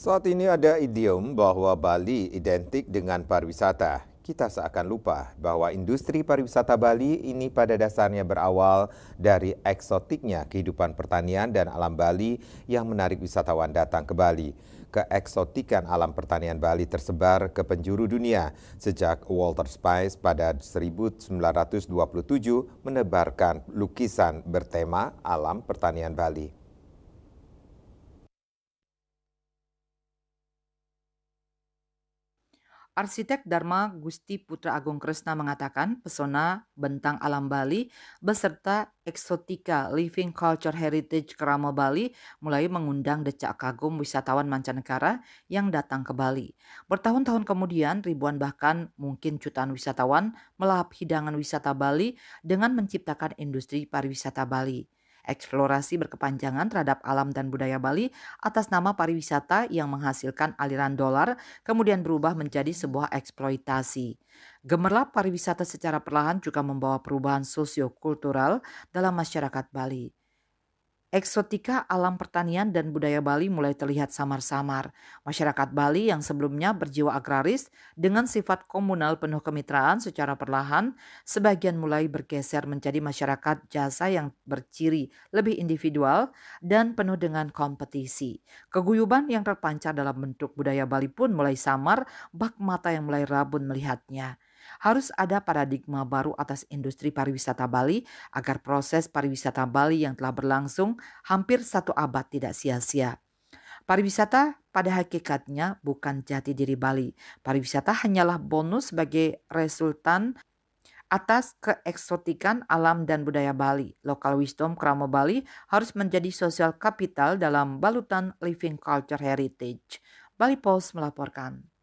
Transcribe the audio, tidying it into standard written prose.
Saat ini ada idiom bahwa Bali identik dengan pariwisata. Kita seakan lupa bahwa industri pariwisata Bali ini pada dasarnya berawal dari eksotiknya kehidupan pertanian dan alam Bali yang menarik wisatawan datang ke Bali. Keeksotikan alam pertanian Bali tersebar ke penjuru dunia sejak Walter Spice pada 1927 menebarkan lukisan bertema alam pertanian Bali. Arsitek Dharma Gusti Putra Agung Kresna mengatakan pesona bentang alam Bali beserta eksotika Living Culture Heritage Kerama Bali mulai mengundang decak kagum wisatawan mancanegara yang datang ke Bali. Bertahun-tahun kemudian ribuan bahkan mungkin jutaan wisatawan melahap hidangan wisata Bali dengan menciptakan industri pariwisata Bali. Eksplorasi berkepanjangan terhadap alam dan budaya Bali atas nama pariwisata yang menghasilkan aliran dolar kemudian berubah menjadi sebuah eksploitasi. Gemerlap pariwisata secara perlahan juga membawa perubahan sosiokultural dalam masyarakat Bali. Eksotika alam pertanian dan budaya Bali mulai terlihat samar-samar. Masyarakat Bali yang sebelumnya berjiwa agraris dengan sifat komunal penuh kemitraan secara perlahan, sebagian mulai bergeser menjadi masyarakat jasa yang berciri lebih individual dan penuh dengan kompetisi. Keguyuban yang terpancar dalam bentuk budaya Bali pun mulai samar, bak mata yang mulai rabun melihatnya. Harus ada paradigma baru atas industri pariwisata Bali agar proses pariwisata Bali yang telah berlangsung hampir satu abad tidak sia-sia. Pariwisata pada hakikatnya bukan jati diri Bali. Pariwisata hanyalah bonus sebagai resultan atas keeksotikan alam dan budaya Bali. Local wisdom Kramo Bali harus menjadi sosial kapital dalam balutan living culture heritage. Bali Post melaporkan.